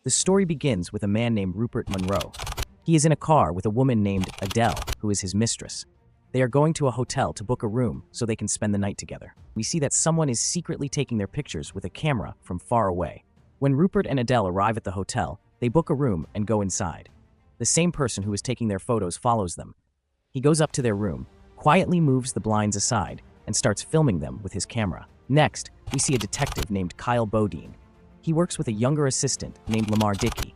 The story begins with a man named Rupert Monroe. He is in a car with a woman named Adele, who is his mistress. They are going to a hotel to book a room so they can spend the night together. We see that someone is secretly taking their pictures with a camera from far away. When Rupert and Adele arrive at the hotel, they book a room and go inside. The same person who is taking their photos follows them. He goes up to their room, quietly moves the blinds aside, and starts filming them with his camera. Next, we see a detective named Kyle Bodine. He works with a younger assistant named Lamar Dickey.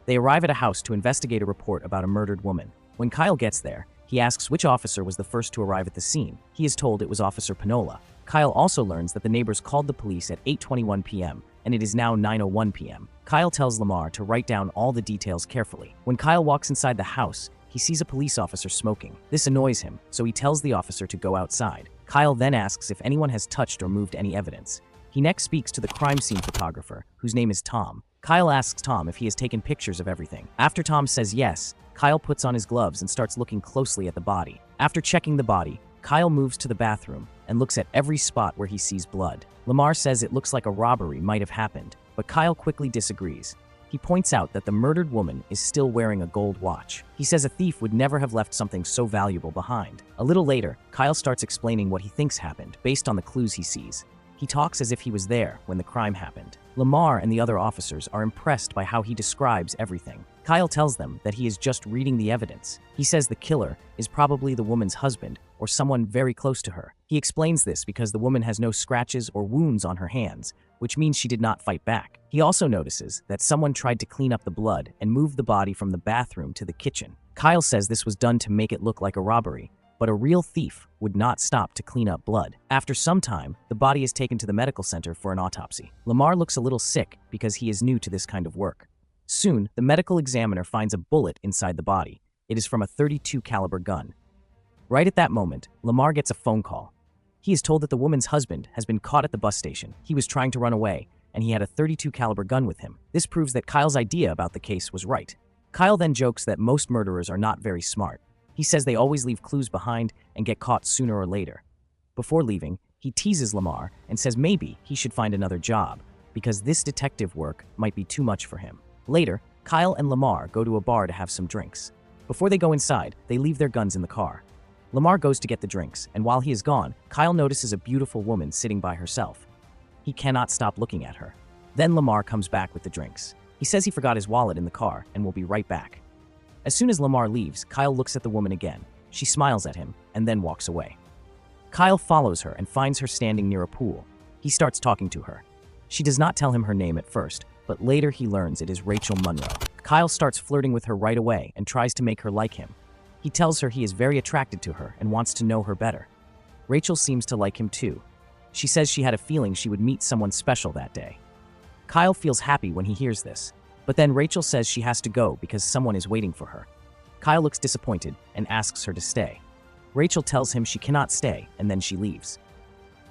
They arrive at a house to investigate a report about a murdered woman. When Kyle gets there, he asks which officer was the first to arrive at the scene. He is told it was Officer Pinola. Kyle also learns that the neighbors called the police at 8:21 p.m., and it is now 9:01 p.m. Kyle tells Lamar to write down all the details carefully. When Kyle walks inside the house, he sees a police officer smoking. This annoys him, so he tells the officer to go outside. Kyle then asks if anyone has touched or moved any evidence. He next speaks to the crime scene photographer, whose name is Tom. Kyle asks Tom if he has taken pictures of everything. After Tom says yes, Kyle puts on his gloves and starts looking closely at the body. After checking the body, Kyle moves to the bathroom and looks at every spot where he sees blood. Lamar says it looks like a robbery might have happened, but Kyle quickly disagrees. He points out that the murdered woman is still wearing a gold watch. He says a thief would never have left something so valuable behind. A little later, Kyle starts explaining what he thinks happened based on the clues he sees. He talks as if he was there when the crime happened. Lamar and the other officers are impressed by how he describes everything. Kyle tells them that he is just reading the evidence. He says the killer is probably the woman's husband or someone very close to her. He explains this because the woman has no scratches or wounds on her hands, which means she did not fight back. He also notices that someone tried to clean up the blood and move the body from the bathroom to the kitchen. Kyle says this was done to make it look like a robbery, but a real thief would not stop to clean up blood. After some time, the body is taken to the medical center for an autopsy. Lamar looks a little sick because he is new to this kind of work. Soon, the medical examiner finds a bullet inside the body. It is from a .32 caliber gun. Right at that moment, Lamar gets a phone call. He is told that the woman's husband has been caught at the bus station. He was trying to run away, and he had a .32 caliber gun with him. This proves that Kyle's idea about the case was right. Kyle then jokes that most murderers are not very smart. He says they always leave clues behind and get caught sooner or later. Before leaving, he teases Lamar and says maybe he should find another job because this detective work might be too much for him. Later, Kyle and Lamar go to a bar to have some drinks. Before they go inside, they leave their guns in the car. Lamar goes to get the drinks, and while he is gone, Kyle notices a beautiful woman sitting by herself. He cannot stop looking at her. Then Lamar comes back with the drinks. He says he forgot his wallet in the car and will be right back. As soon as Lamar leaves, Kyle looks at the woman again. She smiles at him and then walks away. Kyle follows her and finds her standing near a pool. He starts talking to her. She does not tell him her name at first, but later he learns it is Rachel Munro. Kyle starts flirting with her right away and tries to make her like him. He tells her he is very attracted to her and wants to know her better. Rachel seems to like him too. She says she had a feeling she would meet someone special that day. Kyle feels happy when he hears this, but then Rachel says she has to go because someone is waiting for her. Kyle looks disappointed and asks her to stay. Rachel tells him she cannot stay, and then she leaves.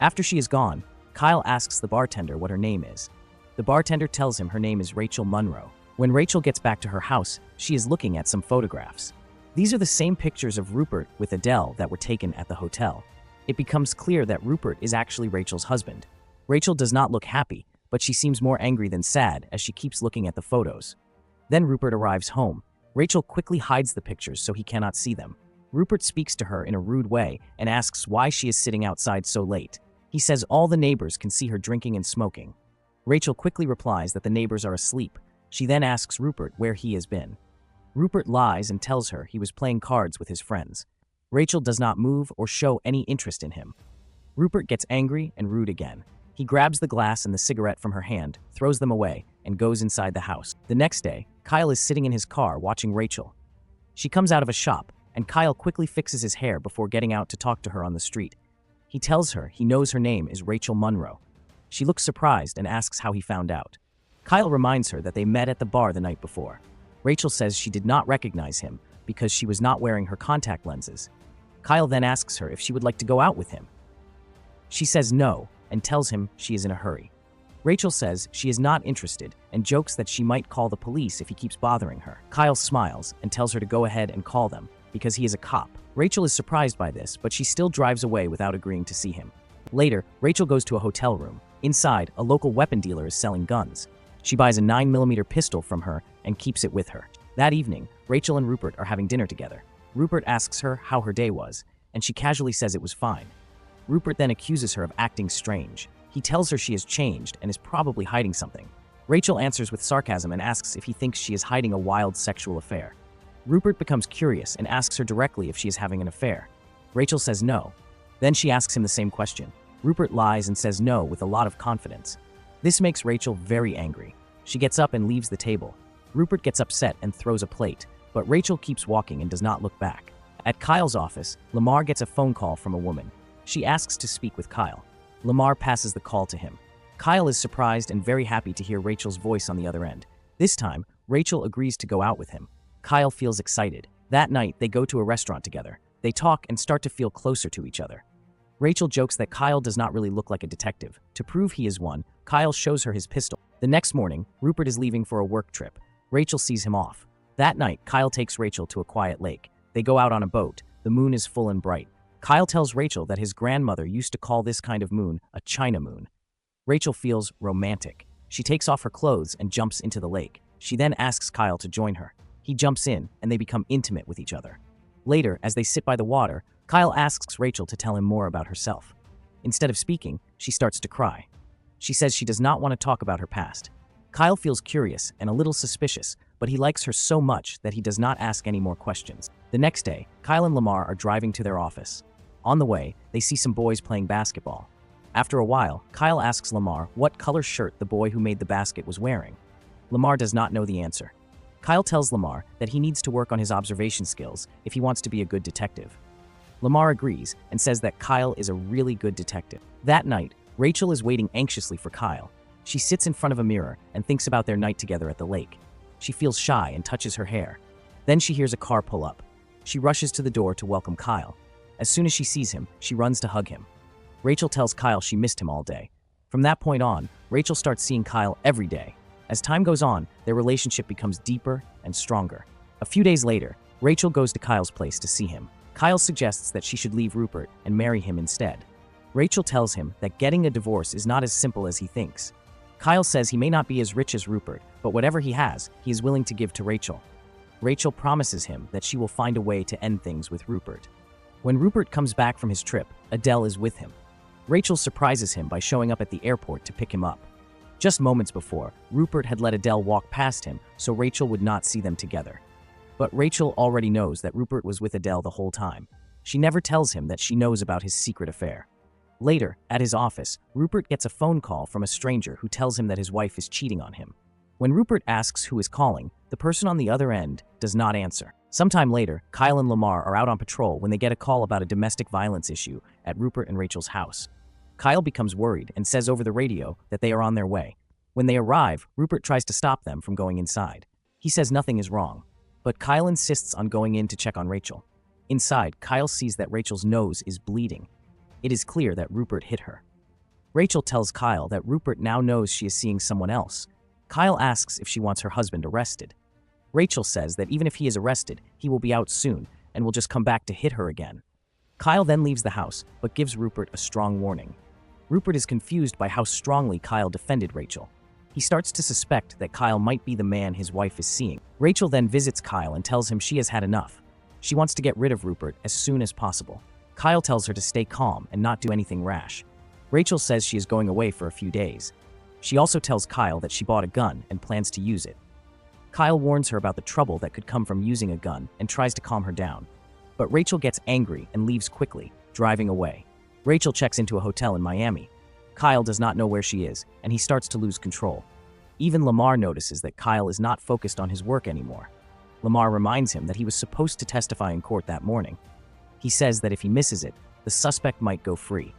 After she is gone, Kyle asks the bartender what her name is. The bartender tells him her name is Rachel Munro. When Rachel gets back to her house, she is looking at some photographs. These are the same pictures of Rupert with Adele that were taken at the hotel. It becomes clear that Rupert is actually Rachel's husband. Rachel does not look happy, but she seems more angry than sad as she keeps looking at the photos. Then Rupert arrives home. Rachel quickly hides the pictures so he cannot see them. Rupert speaks to her in a rude way and asks why she is sitting outside so late. He says all the neighbors can see her drinking and smoking. Rachel quickly replies that the neighbors are asleep. She then asks Rupert where he has been. Rupert lies and tells her he was playing cards with his friends. Rachel does not move or show any interest in him. Rupert gets angry and rude again. He grabs the glass and the cigarette from her hand, throws them away, and goes inside the house. The next day, Kyle is sitting in his car watching Rachel. She comes out of a shop, and Kyle quickly fixes his hair before getting out to talk to her on the street. He tells her he knows her name is Rachel Munro. She looks surprised and asks how he found out. Kyle reminds her that they met at the bar the night before. Rachel says she did not recognize him because she was not wearing her contact lenses. Kyle then asks her if she would like to go out with him. She says no and tells him she is in a hurry. Rachel says she is not interested and jokes that she might call the police if he keeps bothering her. Kyle smiles and tells her to go ahead and call them because he is a cop. Rachel is surprised by this, but she still drives away without agreeing to see him. Later, Rachel goes to a hotel room. Inside, a local weapon dealer is selling guns. She buys a 9mm pistol from her and keeps it with her. That evening, Rachel and Rupert are having dinner together. Rupert asks her how her day was, and she casually says it was fine. Rupert then accuses her of acting strange. He tells her she has changed and is probably hiding something. Rachel answers with sarcasm and asks if he thinks she is hiding a wild sexual affair. Rupert becomes curious and asks her directly if she is having an affair. Rachel says no. Then she asks him the same question. Rupert lies and says no with a lot of confidence. This makes Rachel very angry. She gets up and leaves the table. Rupert gets upset and throws a plate, but Rachel keeps walking and does not look back. At Kyle's office, Lamar gets a phone call from a woman. She asks to speak with Kyle. Lamar passes the call to him. Kyle is surprised and very happy to hear Rachel's voice on the other end. This time, Rachel agrees to go out with him. Kyle feels excited. That night, they go to a restaurant together. They talk and start to feel closer to each other. Rachel jokes that Kyle does not really look like a detective. To prove he is one, Kyle shows her his pistol. The next morning, Rupert is leaving for a work trip. Rachel sees him off. That night, Kyle takes Rachel to a quiet lake. They go out on a boat. The moon is full and bright. Kyle tells Rachel that his grandmother used to call this kind of moon a China moon. Rachel feels romantic. She takes off her clothes and jumps into the lake. She then asks Kyle to join her. He jumps in, and they become intimate with each other. Later, as they sit by the water, Kyle asks Rachel to tell him more about herself. Instead of speaking, she starts to cry. She says she does not want to talk about her past. Kyle feels curious and a little suspicious, but he likes her so much that he does not ask any more questions. The next day, Kyle and Lamar are driving to their office. On the way, they see some boys playing basketball. After a while, Kyle asks Lamar what color shirt the boy who made the basket was wearing. Lamar does not know the answer. Kyle tells Lamar that he needs to work on his observation skills if he wants to be a good detective. Lamar agrees and says that Kyle is a really good detective. That night, Rachel is waiting anxiously for Kyle. She sits in front of a mirror and thinks about their night together at the lake. She feels shy and touches her hair. Then she hears a car pull up. She rushes to the door to welcome Kyle. As soon as she sees him, she runs to hug him. Rachel tells Kyle she missed him all day. From that point on, Rachel starts seeing Kyle every day. As time goes on, their relationship becomes deeper and stronger. A few days later, Rachel goes to Kyle's place to see him. Kyle suggests that she should leave Rupert and marry him instead. Rachel tells him that getting a divorce is not as simple as he thinks. Kyle says he may not be as rich as Rupert, but whatever he has, he is willing to give to Rachel. Rachel promises him that she will find a way to end things with Rupert. When Rupert comes back from his trip, Adele is with him. Rachel surprises him by showing up at the airport to pick him up. Just moments before, Rupert had let Adele walk past him so Rachel would not see them together. But Rachel already knows that Rupert was with Adele the whole time. She never tells him that she knows about his secret affair. Later, at his office, Rupert gets a phone call from a stranger who tells him that his wife is cheating on him. When Rupert asks who is calling, the person on the other end does not answer. Sometime later, Kyle and Lamar are out on patrol when they get a call about a domestic violence issue at Rupert and Rachel's house. Kyle becomes worried and says over the radio that they are on their way. When they arrive, Rupert tries to stop them from going inside. He says nothing is wrong, but Kyle insists on going in to check on Rachel. Inside, Kyle sees that Rachel's nose is bleeding. It is clear that Rupert hit her. Rachel tells Kyle that Rupert now knows she is seeing someone else. Kyle asks if she wants her husband arrested. Rachel says that even if he is arrested, he will be out soon and will just come back to hit her again. Kyle then leaves the house, but gives Rupert a strong warning. Rupert is confused by how strongly Kyle defended Rachel. He starts to suspect that Kyle might be the man his wife is seeing. Rachel then visits Kyle and tells him she has had enough. She wants to get rid of Rupert as soon as possible. Kyle tells her to stay calm and not do anything rash. Rachel says she is going away for a few days. She also tells Kyle that she bought a gun and plans to use it. Kyle warns her about the trouble that could come from using a gun and tries to calm her down. But Rachel gets angry and leaves quickly, driving away. Rachel checks into a hotel in Miami. Kyle does not know where she is, and he starts to lose control. Even Lamar notices that Kyle is not focused on his work anymore. Lamar reminds him that he was supposed to testify in court that morning. He says that if he misses it, the suspect might go free.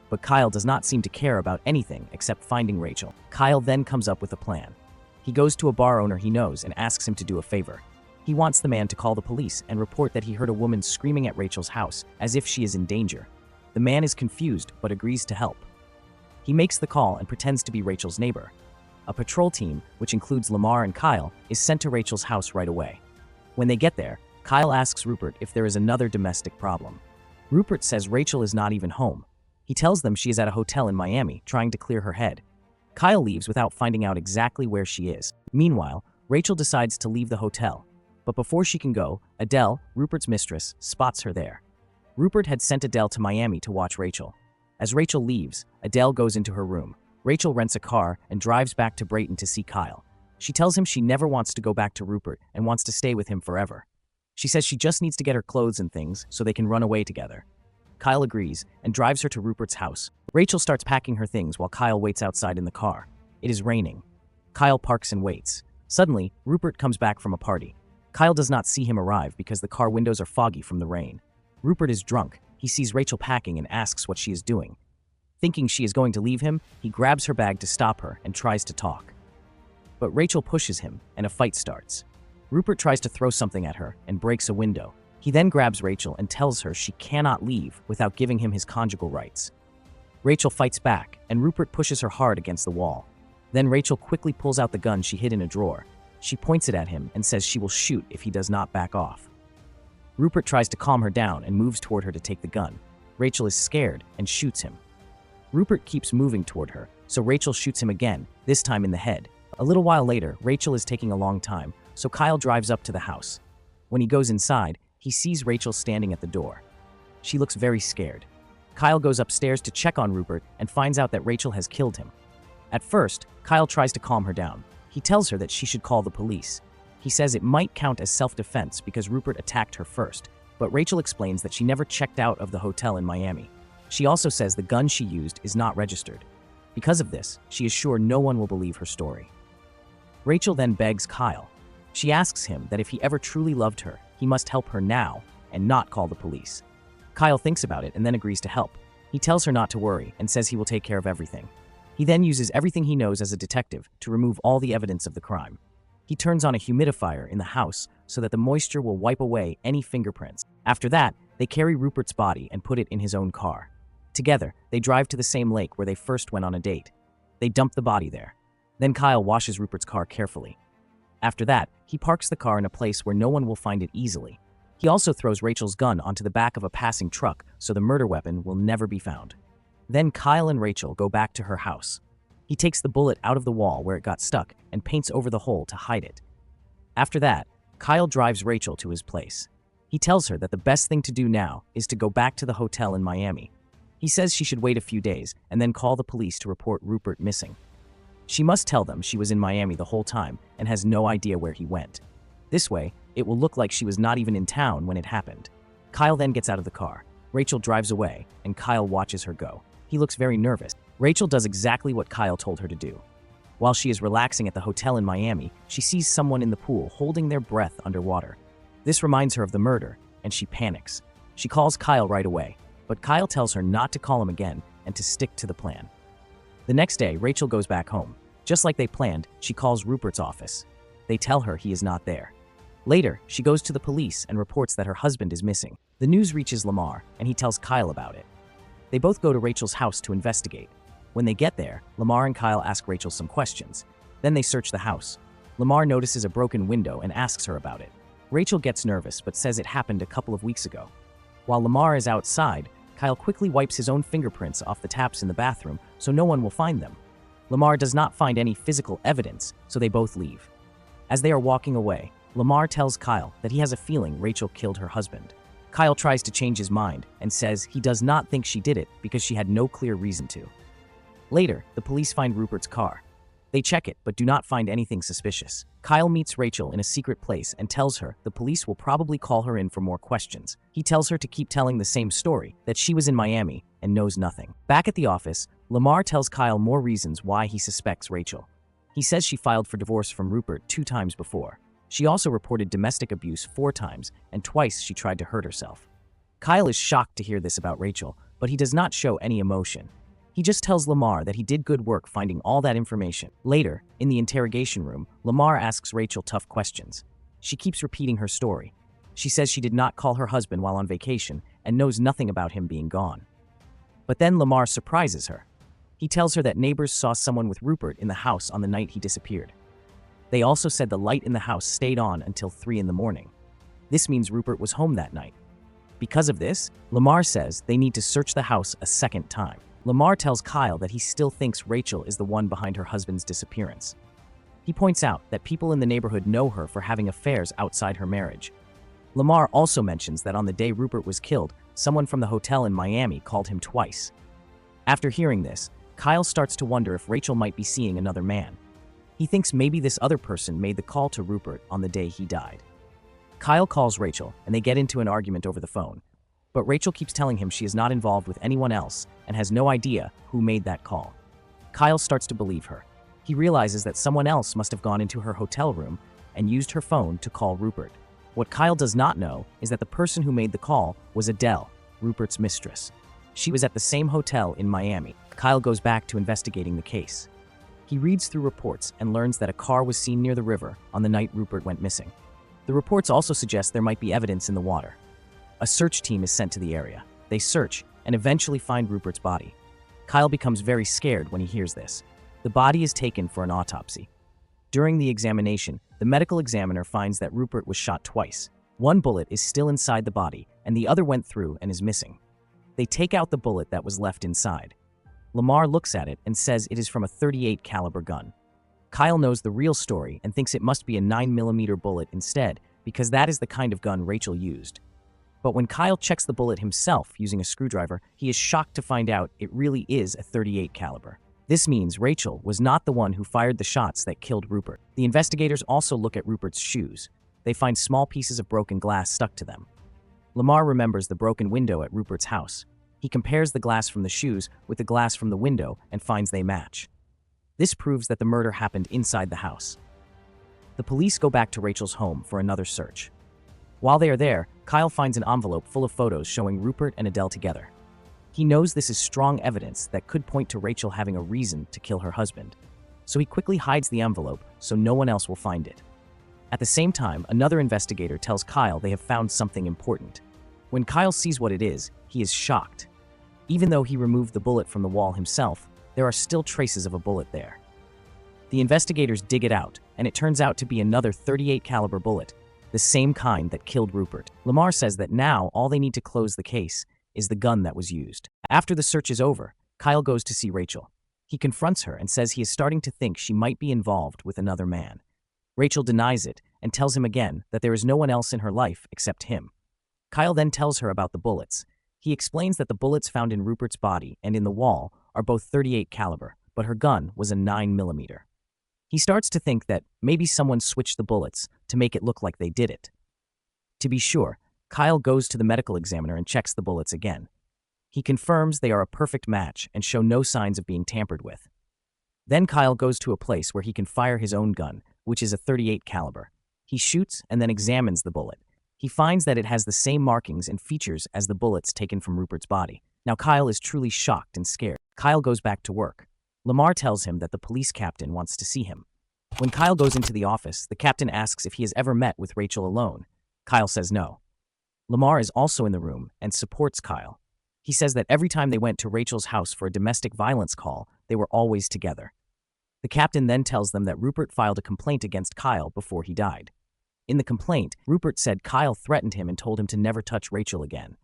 But Kyle does not seem to care about anything except finding Rachel. Kyle then comes up with a plan. He goes to a bar owner he knows and asks him to do a favor. He wants the man to call the police and report that he heard a woman screaming at Rachel's house as if she is in danger. The man is confused but agrees to help. He makes the call and pretends to be Rachel's neighbor. A patrol team, which includes Lamar and Kyle, is sent to Rachel's house right away. When they get there, Kyle asks Rupert if there is another domestic problem. Rupert says Rachel is not even home. He tells them she is at a hotel in Miami, trying to clear her head. Kyle leaves without finding out exactly where she is. Meanwhile, Rachel decides to leave the hotel. But before she can go, Adele, Rupert's mistress, spots her there. Rupert had sent Adele to Miami to watch Rachel. As Rachel leaves, Adele goes into her room. Rachel rents a car and drives back to Brayton to see Kyle. She tells him she never wants to go back to Rupert and wants to stay with him forever. She says she just needs to get her clothes and things so they can run away together. Kyle agrees and drives her to Rupert's house. Rachel starts packing her things while Kyle waits outside in the car. It is raining. Kyle parks and waits. Suddenly, Rupert comes back from a party. Kyle does not see him arrive because the car windows are foggy from the rain. Rupert is drunk. He sees Rachel packing and asks what she is doing. Thinking she is going to leave him, he grabs her bag to stop her and tries to talk. But Rachel pushes him, and a fight starts. Rupert tries to throw something at her and breaks a window. He then grabs Rachel and tells her she cannot leave without giving him his conjugal rights. Rachel fights back, and Rupert pushes her hard against the wall. Then Rachel quickly pulls out the gun she hid in a drawer. She points it at him and says she will shoot if he does not back off. Rupert tries to calm her down and moves toward her to take the gun. Rachel is scared and shoots him. Rupert keeps moving toward her, so Rachel shoots him again, this time in the head. A little while later, Rachel is taking a long time, so Kyle drives up to the house. When he goes inside, he sees Rachel standing at the door. She looks very scared. Kyle goes upstairs to check on Rupert and finds out that Rachel has killed him. At first, Kyle tries to calm her down. He tells her that she should call the police. He says it might count as self-defense because Rupert attacked her first, but Rachel explains that she never checked out of the hotel in Miami. She also says the gun she used is not registered. Because of this, she is sure no one will believe her story. Rachel then begs Kyle. She asks him that if he ever truly loved her, he must help her now and not call the police. Kyle thinks about it and then agrees to help. He tells her not to worry and says he will take care of everything. He then uses everything he knows as a detective to remove all the evidence of the crime. He turns on a humidifier in the house so that the moisture will wipe away any fingerprints. After that, they carry Rupert's body and put it in his own car. Together, they drive to the same lake where they first went on a date. They dump the body there. Then Kyle washes Rupert's car carefully. After that, he parks the car in a place where no one will find it easily. He also throws Rachel's gun onto the back of a passing truck so the murder weapon will never be found. Then Kyle and Rachel go back to her house. He takes the bullet out of the wall where it got stuck and paints over the hole to hide it. After that, Kyle drives Rachel to his place. He tells her that the best thing to do now is to go back to the hotel in Miami. He says she should wait a few days and then call the police to report Rupert missing. She must tell them she was in Miami the whole time and has no idea where he went. This way, it will look like she was not even in town when it happened. Kyle then gets out of the car. Rachel drives away, and Kyle watches her go. He looks very nervous. Rachel does exactly what Kyle told her to do. While she is relaxing at the hotel in Miami, she sees someone in the pool holding their breath underwater. This reminds her of the murder, and she panics. She calls Kyle right away, but Kyle tells her not to call him again and to stick to the plan. The next day, Rachel goes back home. Just like they planned, she calls Rupert's office. They tell her he is not there. Later, she goes to the police and reports that her husband is missing. The news reaches Lamar, and he tells Kyle about it. They both go to Rachel's house to investigate. When they get there, Lamar and Kyle ask Rachel some questions. Then they search the house. Lamar notices a broken window and asks her about it. Rachel gets nervous but says it happened a couple of weeks ago. While Lamar is outside, Kyle quickly wipes his own fingerprints off the taps in the bathroom so no one will find them. Lamar does not find any physical evidence, so they both leave. As they are walking away, Lamar tells Kyle that he has a feeling Rachel killed her husband. Kyle tries to change his mind and says he does not think she did it because she had no clear reason to. Later, the police find Rupert's car. They check it but do not find anything suspicious. Kyle meets Rachel in a secret place and tells her the police will probably call her in for more questions. He tells her to keep telling the same story, that she was in Miami and knows nothing. Back at the office, Lamar tells Kyle more reasons why he suspects Rachel. He says she filed for divorce from Rupert 2 times before. She also reported domestic abuse 4 times, and twice she tried to hurt herself. Kyle is shocked to hear this about Rachel, but he does not show any emotion. He just tells Lamar that he did good work finding all that information. Later, in the interrogation room, Lamar asks Rachel tough questions. She keeps repeating her story. She says she did not call her husband while on vacation and knows nothing about him being gone. But then Lamar surprises her. He tells her that neighbors saw someone with Rupert in the house on the night he disappeared. They also said the light in the house stayed on until 3 in the morning. This means Rupert was home that night. Because of this, Lamar says they need to search the house a second time. Lamar tells Kyle that he still thinks Rachel is the one behind her husband's disappearance. He points out that people in the neighborhood know her for having affairs outside her marriage. Lamar also mentions that on the day Rupert was killed, someone from the hotel in Miami called him twice. After hearing this, Kyle starts to wonder if Rachel might be seeing another man. He thinks maybe this other person made the call to Rupert on the day he died. Kyle calls Rachel, and they get into an argument over the phone. But Rachel keeps telling him she is not involved with anyone else and has no idea who made that call. Kyle starts to believe her. He realizes that someone else must have gone into her hotel room and used her phone to call Rupert. What Kyle does not know is that the person who made the call was Adele, Rupert's mistress. She was at the same hotel in Miami. Kyle goes back to investigating the case. He reads through reports and learns that a car was seen near the river on the night Rupert went missing. The reports also suggest there might be evidence in the water. A search team is sent to the area. They search and eventually find Rupert's body. Kyle becomes very scared when he hears this. The body is taken for an autopsy. During the examination, the medical examiner finds that Rupert was shot twice. One bullet is still inside the body, and the other went through and is missing. They take out the bullet that was left inside. Lamar looks at it and says it is from a .38 caliber gun. Kyle knows the real story and thinks it must be a 9mm bullet instead, because that is the kind of gun Rachel used. But when Kyle checks the bullet himself using a screwdriver, he is shocked to find out it really is a .38 caliber. This means Rachel was not the one who fired the shots that killed Rupert. The investigators also look at Rupert's shoes. They find small pieces of broken glass stuck to them. Lamar remembers the broken window at Rupert's house. He compares the glass from the shoes with the glass from the window and finds they match. This proves that the murder happened inside the house. The police go back to Rachel's home for another search. While they are there, Kyle finds an envelope full of photos showing Rupert and Adele together. He knows this is strong evidence that could point to Rachel having a reason to kill her husband, so he quickly hides the envelope so no one else will find it. At the same time, another investigator tells Kyle they have found something important. When Kyle sees what it is, he is shocked. Even though he removed the bullet from the wall himself, there are still traces of a bullet there. The investigators dig it out, and it turns out to be another .38 caliber bullet, the same kind that killed Rupert. Lamar says that now all they need to close the case is the gun that was used. After the search is over, Kyle goes to see Rachel. He confronts her and says he is starting to think she might be involved with another man. Rachel denies it and tells him again that there is no one else in her life except him. Kyle then tells her about the bullets. He explains that the bullets found in Rupert's body and in the wall are both .38 caliber, but her gun was a 9mm. He starts to think that maybe someone switched the bullets to make it look like they did it. To be sure, Kyle goes to the medical examiner and checks the bullets again. He confirms they are a perfect match and show no signs of being tampered with. Then Kyle goes to a place where he can fire his own gun, which is a .38 caliber. He shoots and then examines the bullet. He finds that it has the same markings and features as the bullets taken from Rupert's body. Now Kyle is truly shocked and scared. Kyle goes back to work. Lamar tells him that the police captain wants to see him. When Kyle goes into the office, the captain asks if he has ever met with Rachel alone. Kyle says no. Lamar is also in the room and supports Kyle. He says that every time they went to Rachel's house for a domestic violence call, they were always together. The captain then tells them that Rupert filed a complaint against Kyle before he died. In the complaint, Rupert said Kyle threatened him and told him to never touch Rachel again.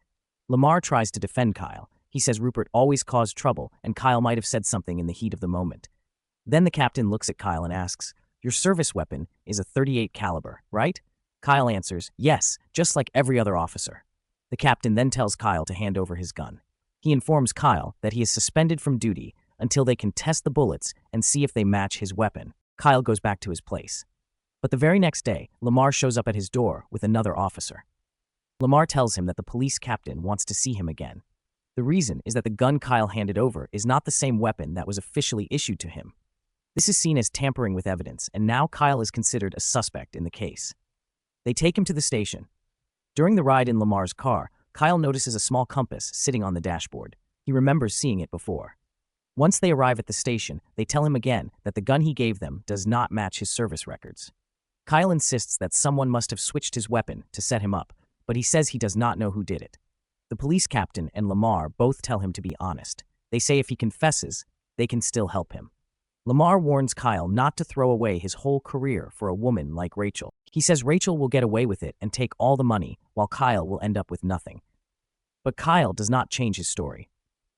Lamar tries to defend Kyle. He says Rupert always caused trouble and Kyle might have said something in the heat of the moment. Then the captain looks at Kyle and asks, "Your service weapon is a .38 caliber, right?" Kyle answers, "Yes, just like every other officer." The captain then tells Kyle to hand over his gun. He informs Kyle that he is suspended from duty until they can test the bullets and see if they match his weapon. Kyle goes back to his place. But the very next day, Lamar shows up at his door with another officer. Lamar tells him that the police captain wants to see him again. The reason is that the gun Kyle handed over is not the same weapon that was officially issued to him. This is seen as tampering with evidence, and now Kyle is considered a suspect in the case. They take him to the station. During the ride in Lamar's car, Kyle notices a small compass sitting on the dashboard. He remembers seeing it before. Once they arrive at the station, they tell him again that the gun he gave them does not match his service records. Kyle insists that someone must have switched his weapon to set him up, but he says he does not know who did it. The police captain and Lamar both tell him to be honest. They say if he confesses, they can still help him. Lamar warns Kyle not to throw away his whole career for a woman like Rachel. He says Rachel will get away with it and take all the money, while Kyle will end up with nothing. But Kyle does not change his story.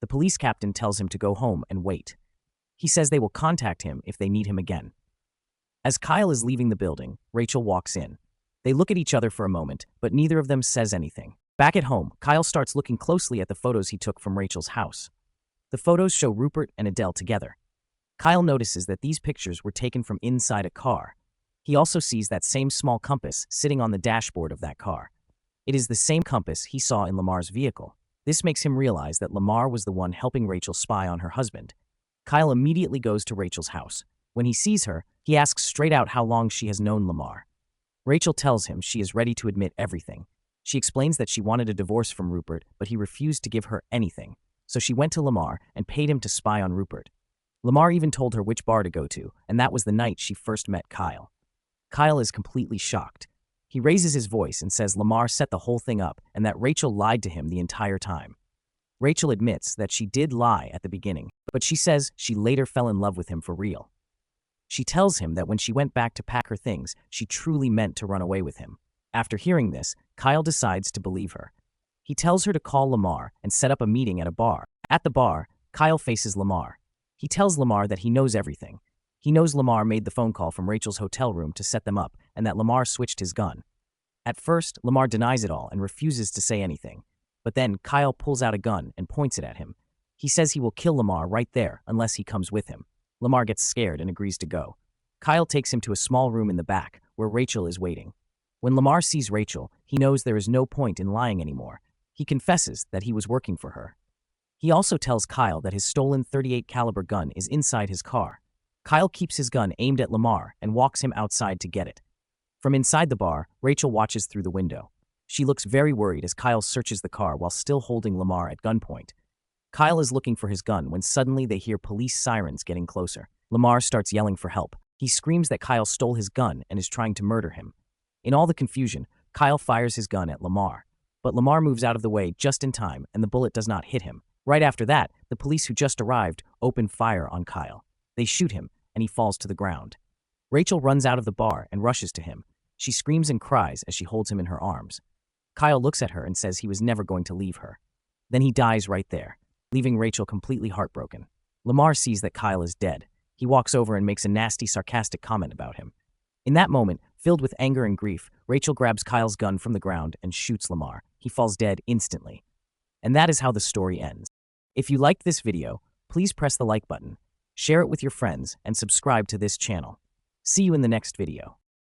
The police captain tells him to go home and wait. He says they will contact him if they need him again. As Kyle is leaving the building, Rachel walks in. They look at each other for a moment, but neither of them says anything. Back at home, Kyle starts looking closely at the photos he took from Rachel's house. The photos show Rupert and Adele together. Kyle notices that these pictures were taken from inside a car. He also sees that same small compass sitting on the dashboard of that car. It is the same compass he saw in Lamar's vehicle. This makes him realize that Lamar was the one helping Rachel spy on her husband. Kyle immediately goes to Rachel's house. When he sees her, he asks straight out how long she has known Lamar. Rachel tells him she is ready to admit everything. She explains that she wanted a divorce from Rupert, but he refused to give her anything. So she went to Lamar and paid him to spy on Rupert. Lamar even told her which bar to go to, and that was the night she first met Kyle. Kyle is completely shocked. He raises his voice and says Lamar set the whole thing up and that Rachel lied to him the entire time. Rachel admits that she did lie at the beginning, but she says she later fell in love with him for real. She tells him that when she went back to pack her things, she truly meant to run away with him. After hearing this, Kyle decides to believe her. He tells her to call Lamar and set up a meeting at a bar. At the bar, Kyle faces Lamar. He tells Lamar that he knows everything. He knows Lamar made the phone call from Rachel's hotel room to set them up and that Lamar switched his gun. At first, Lamar denies it all and refuses to say anything. But then Kyle pulls out a gun and points it at him. He says he will kill Lamar right there unless he comes with him. Lamar gets scared and agrees to go. Kyle takes him to a small room in the back where Rachel is waiting. When Lamar sees Rachel, he knows there is no point in lying anymore. He confesses that he was working for her. He also tells Kyle that his stolen .38 caliber gun is inside his car. Kyle keeps his gun aimed at Lamar and walks him outside to get it. From inside the bar, Rachel watches through the window. She looks very worried as Kyle searches the car while still holding Lamar at gunpoint. Kyle is looking for his gun when suddenly they hear police sirens getting closer. Lamar starts yelling for help. He screams that Kyle stole his gun and is trying to murder him. In all the confusion, Kyle fires his gun at Lamar. But Lamar moves out of the way just in time and the bullet does not hit him. Right after that, the police who just arrived open fire on Kyle. They shoot him and he falls to the ground. Rachel runs out of the bar and rushes to him. She screams and cries as she holds him in her arms. Kyle looks at her and says he was never going to leave her. Then he dies right there, leaving Rachel completely heartbroken. Lamar sees that Kyle is dead. He walks over and makes a nasty, sarcastic comment about him. In that moment, filled with anger and grief, Rachel grabs Kyle's gun from the ground and shoots Lamar. He falls dead instantly. And that is how the story ends. If you liked this video, please press the like button, share it with your friends, and subscribe to this channel. See you in the next video.